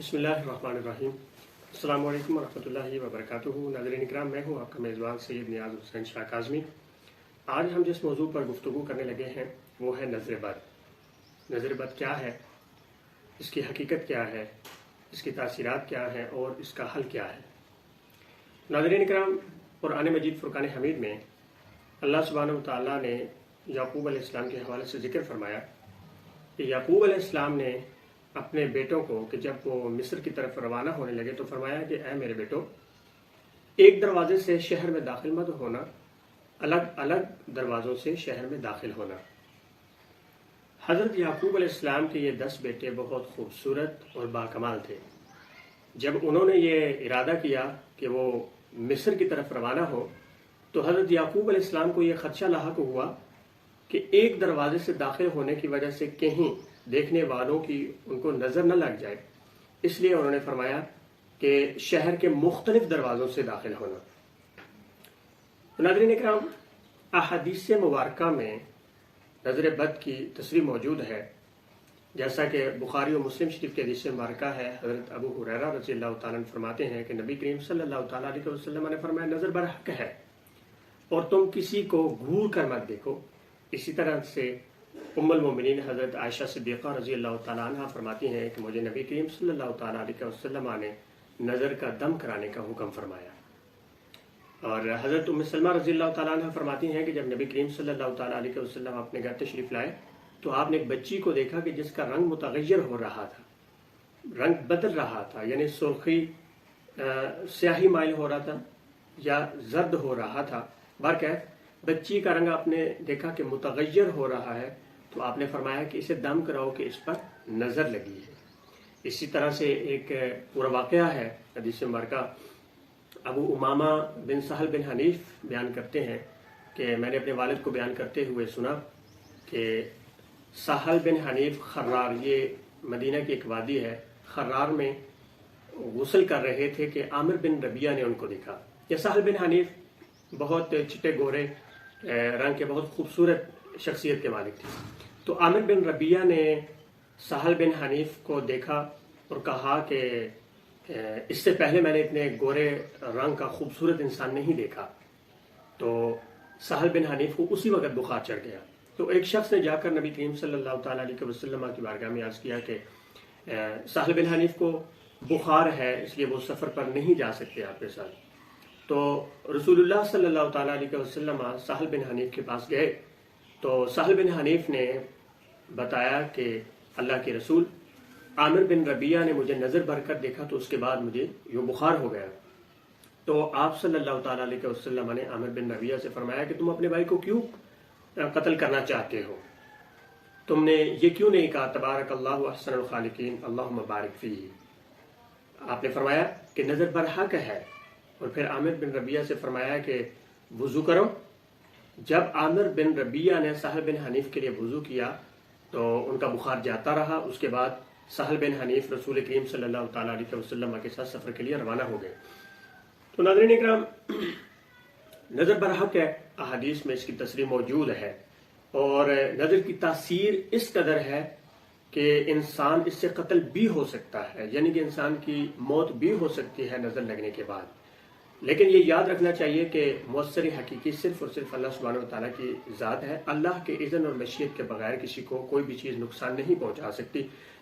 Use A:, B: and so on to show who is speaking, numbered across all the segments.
A: بسم اللہ الرحمن الرحیم۔ السلام علیکم ورحمۃ اللہ وبرکاتہ۔ ناظرین اکرام، میں ہوں آپ کا میزبان سید نیاز حسین شاہ کاظمی۔ آج ہم جس موضوع پر گفتگو کرنے لگے ہیں وہ ہے نظر بد۔ نظر بد کیا ہے، اس کی حقیقت کیا ہے، اس کی تاثیرات کیا ہیں اور اس کا حل کیا ہے۔ ناظرین اکرام، قرآن مجید فرقان حمید میں اللہ سبحانہ وتعالیٰ نے یعقوب علیہ السلام کے حوالے سے ذکر فرمایا کہ یعقوب علیہ السلام نے اپنے بیٹوں کو کہ جب وہ مصر کی طرف روانہ ہونے لگے تو فرمایا کہ اے میرے بیٹو، ایک دروازے سے شہر میں داخل مت ہونا، الگ الگ دروازوں سے شہر میں داخل ہونا۔ حضرت یعقوب علیہ السلام کے یہ 10 بیٹے بہت خوبصورت اور باکمال تھے۔ جب انہوں نے یہ ارادہ کیا کہ وہ مصر کی طرف روانہ ہو تو حضرت یعقوب علیہ السلام کو یہ خدشہ لاحق ہوا کہ ایک دروازے سے داخل ہونے کی وجہ سے کہیں دیکھنے والوں کی ان کو نظر نہ لگ جائے، اس لیے انہوں نے فرمایا کہ شہر کے مختلف دروازوں سے داخل ہونا۔ ناظرین اکرام، احادیث مبارکہ میں نظر بد کی تصریح موجود ہے، جیسا کہ بخاری و مسلم شریف کے حدیث مبارکہ ہے۔ حضرت ابو ہریرہ رضی اللہ تعالیٰ عنہ فرماتے ہیں کہ نبی کریم صلی اللہ تعالیٰ علیہ وسلم نے فرمایا، نظر برحق ہے اور تم کسی کو گھور کر مت دیکھو۔ اسی طرح سے ام المومنین حضرت عائشہ صدیقہ رضی اللہ تعالیٰ عنہ فرماتی ہیں کہ مجھے نبی کریم صلی اللہ تعالیٰ علیہ وسلم نے نظر کا دم کرانے کا حکم فرمایا۔ اور حضرت ام سلمہ رضی اللہ تعالیٰ عنہ فرماتی ہیں کہ جب نبی کریم صلی اللہ تعالیٰ علیہ وسلم اپنے گھر تشریف لائے تو آپ نے ایک بچی کو دیکھا کہ جس کا رنگ متغیر ہو رہا تھا، رنگ بدل رہا تھا، یعنی سرخی سیاہی مائل ہو رہا تھا یا زرد ہو رہا تھا۔ برکیف بچی کا رنگ آپ نے دیکھا کہ متغیر ہو رہا ہے تو آپ نے فرمایا کہ اسے دم کراؤ کہ اس پر نظر لگی ہے۔ اسی طرح سے ایک پورا واقعہ ہے حدیث مبارکہ، ابو امامہ بن سہل بن حنیف بیان کرتے ہیں کہ میں نے اپنے والد کو بیان کرتے ہوئے سنا کہ سہل بن حنیف خرار، یہ مدینہ کی ایک وادی ہے، خرار میں غسل کر رہے تھے کہ عامر بن ربیہ نے ان کو دیکھا۔ یہ سہل بن حنیف بہت چٹے گورے رنگ کے بہت خوبصورت شخصیت کے مالک تھے۔ تو عامر بن ربیہ نے سہل بن حنیف کو دیکھا اور کہا کہ اس سے پہلے میں نے اتنے گورے رنگ کا خوبصورت انسان نہیں دیکھا۔ تو سہل بن حنیف کو اسی وقت بخار چڑھ گیا۔ تو ایک شخص نے جا کر نبی کریم صلی اللہ تعالیٰ علیہ وسلم کی بارگاہ میں عرض کیا کہ سہل بن حنیف کو بخار ہے، اس لیے وہ سفر پر نہیں جا سکتے آپ کے ساتھ۔ تو رسول اللہ صلی اللہ تعالیٰ علیہ وسلم سہل بن حنیف کے پاس گئے تو سہل بن حنیف نے بتایا کہ اللہ کے رسول، عامر بن ربیہ نے مجھے نظر بھر کر دیکھا تو اس کے بعد مجھے یوں بخار ہو گیا۔ تو آپ صلی اللہ تعالیٰ علیہ وسلم نے عامر بن ربیہ سے فرمایا کہ تم اپنے بھائی کو کیوں قتل کرنا چاہتے ہو؟ تم نے یہ کیوں نہیں کہا تبارک اللہ احسن الخالقین اللہم بارک فیہ؟ آپ نے فرمایا کہ نظر برحق ہے، اور پھر عامر بن ربیہ سے فرمایا کہ وضو کرو۔ جب عامر بن ربیہ نے سہل بن حنیف کے لیے وضو کیا تو ان کا بخار جاتا رہا۔ اس کے بعد سہل بن حنیف رسول کریم صلی اللہ تعالیٰ علیہ وسلم کے ساتھ سفر کے لیے روانہ ہو گئے۔ تو ناظرین اکرام، نظر برحق ہے، احادیث میں اس کی تصریح موجود ہے، اور نظر کی تاثیر اس قدر ہے کہ انسان اس سے قتل بھی ہو سکتا ہے، یعنی کہ انسان کی موت بھی ہو سکتی ہے نظر لگنے کے بعد۔ لیکن یہ یاد رکھنا چاہیے کہ مؤثر حقیقی صرف اور صرف اللہ سبحانہ وتعالیٰ کی ذات ہے۔ اللہ کے اذن اور مشیت کے بغیر کسی کو کوئی بھی چیز نقصان نہیں پہنچا سکتی،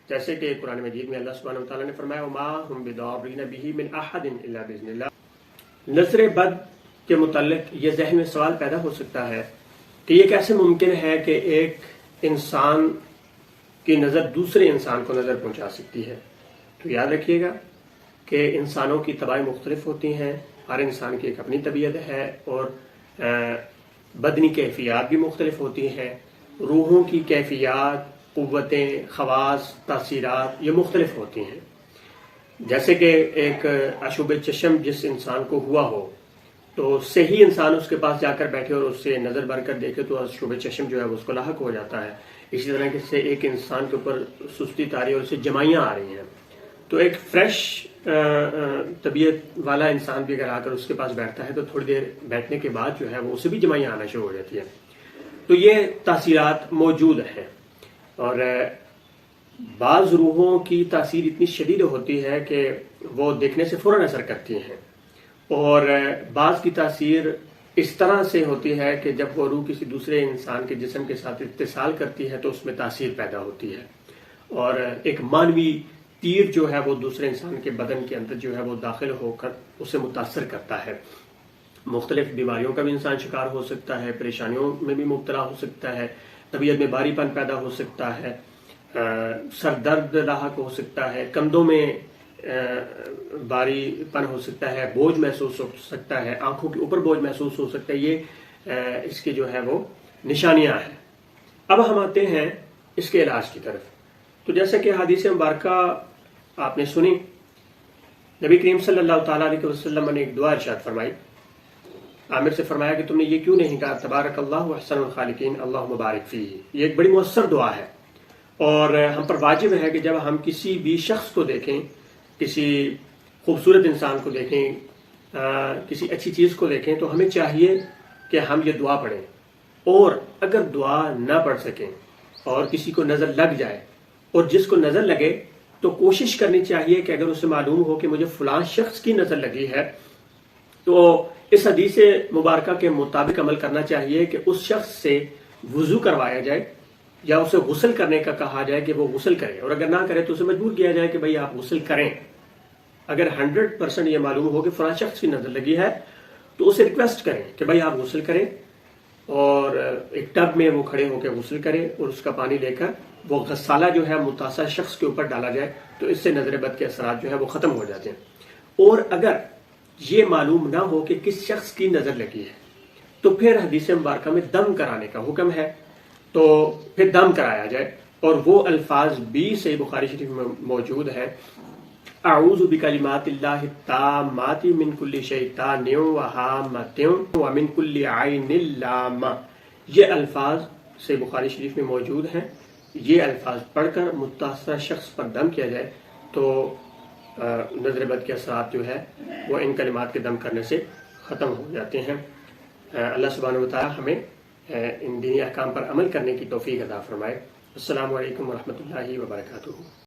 A: جیسے کہ قرآن مجید میں اللہ سبحانہ وتعالیٰ نے فرمایا وَمَا هُمْ بِضَارِّينَ بِهِ مِنْ أَحَدٍ إِلَّا بِإِذْنِ اللَّهِ۔ نظر بد کے متعلق یہ ذہن میں سوال پیدا ہو سکتا ہے کہ یہ کیسے ممکن ہے کہ ایک انسان کی نظر دوسرے انسان کو نظر پہنچا سکتی ہے؟ تو یاد رکھیے گا کہ انسانوں کی طباع مختلف ہوتی ہیں، ہر انسان کی ایک اپنی طبیعت ہے، اور بدنی کیفیات بھی مختلف ہوتی ہیں، روحوں کی کیفیات، قوتیں، خواص، تاثیرات یہ مختلف ہوتی ہیں۔ جیسے کہ ایک عشوب چشم جس انسان کو ہوا ہو تو صحیح انسان اس کے پاس جا کر بیٹھے اور اس سے نظر بھر کر دیکھے تو عشوب چشم جو ہے اس کو لاحق ہو جاتا ہے۔ اسی طرح سے ایک انسان کے اوپر سستی طاری اور اسے جمائیاں آ رہی ہیں تو ایک فریش طبیعت والا انسان بھی اگر آ کر اس کے پاس بیٹھتا ہے تو تھوڑی دیر بیٹھنے کے بعد جو ہے وہ اسے بھی جمائیاں آنا شروع ہو جاتی ہیں۔ تو یہ تاثیرات موجود ہیں، اور بعض روحوں کی تاثیر اتنی شدید ہوتی ہے کہ وہ دیکھنے سے فوراً اثر کرتی ہیں، اور بعض کی تاثیر اس طرح سے ہوتی ہے کہ جب وہ روح کسی دوسرے انسان کے جسم کے ساتھ اتصال کرتی ہے تو اس میں تاثیر پیدا ہوتی ہے، اور ایک مانوی تیر جو ہے وہ دوسرے انسان کے بدن کے اندر جو ہے وہ داخل ہو کر اسے متاثر کرتا ہے۔ مختلف بیماریوں کا بھی انسان شکار ہو سکتا ہے، پریشانیوں میں بھی مبتلا ہو سکتا ہے، طبیعت میں بھاری پن پیدا ہو سکتا ہے، سر درد لاحق ہو سکتا ہے، کندھوں میں بھاری پن ہو سکتا ہے، بوجھ محسوس ہو سکتا ہے، آنکھوں کے اوپر بوجھ محسوس ہو سکتا ہے۔ یہ اس کی جو ہے وہ نشانیاں ہیں۔ اب ہم آتے ہیں اس کے علاج کی طرف۔ تو جیسا کہ حدیث مبارکہ آپ نے سنی، نبی کریم صلی اللہ تعالیٰ علیہ وسلم نے ایک دعا ارشاد فرمائی۔ عامر سے فرمایا کہ تم نے یہ کیوں نہیں کہا تبارک اللہ احسن الخالقین اللہم بارک فیہ؟ یہ ایک بڑی مؤثر دعا ہے، اور ہم پر واجب ہے کہ جب ہم کسی بھی شخص کو دیکھیں، کسی خوبصورت انسان کو دیکھیں، کسی اچھی چیز کو دیکھیں، تو ہمیں چاہیے کہ ہم یہ دعا پڑھیں، اور اگر دعا نہ پڑھ سکیں اور کسی کو نظر لگ جائے، اور جس کو نظر لگے تو کوشش کرنی چاہیے کہ اگر اسے معلوم ہو کہ مجھے فلاں شخص کی نظر لگی ہے تو اس حدیث مبارکہ کے مطابق عمل کرنا چاہیے کہ اس شخص سے وضو کروایا جائے، یا اسے غسل کرنے کا کہا جائے کہ وہ غسل کرے، اور اگر نہ کرے تو اسے مجبور کیا جائے کہ بھئی آپ غسل کریں۔ اگر 100% یہ معلوم ہو کہ فلاں شخص کی نظر لگی ہے تو اسے ریکویسٹ کریں کہ بھئی آپ غسل کریں، اور ایک ٹب میں وہ کھڑے ہو کے غسل کرے، اور اس کا پانی لے کر وہ غسالہ جو ہے متاثرہ شخص کے اوپر ڈالا جائے، تو اس سے نظر بد کے اثرات جو ہے وہ ختم ہو جاتے ہیں۔ اور اگر یہ معلوم نہ ہو کہ کس شخص کی نظر لگی ہے تو پھر حدیث مبارکہ میں دم کرانے کا حکم ہے، تو پھر دم کرایا جائے، اور وہ الفاظ بھی صحیح بخاری شریف میں موجود ہے، اعوذ بکلمات اللہ التامات من کل شیطان وہامۃ ومن کل عین لامہ۔ یہ الفاظ صحیح بخاری شریف میں موجود ہیں، یہ الفاظ پڑھ کر متاثرہ شخص پر دم کیا جائے تو نظر بد کے اثرات جو ہے وہ ان کلمات کے دم کرنے سے ختم ہو جاتے ہیں۔ اللہ سبحانہ وتعالی ہمیں ان دینی احکام پر عمل کرنے کی توفیق عطا فرمائے۔ السلام علیکم ورحمۃ اللہ وبرکاتہ۔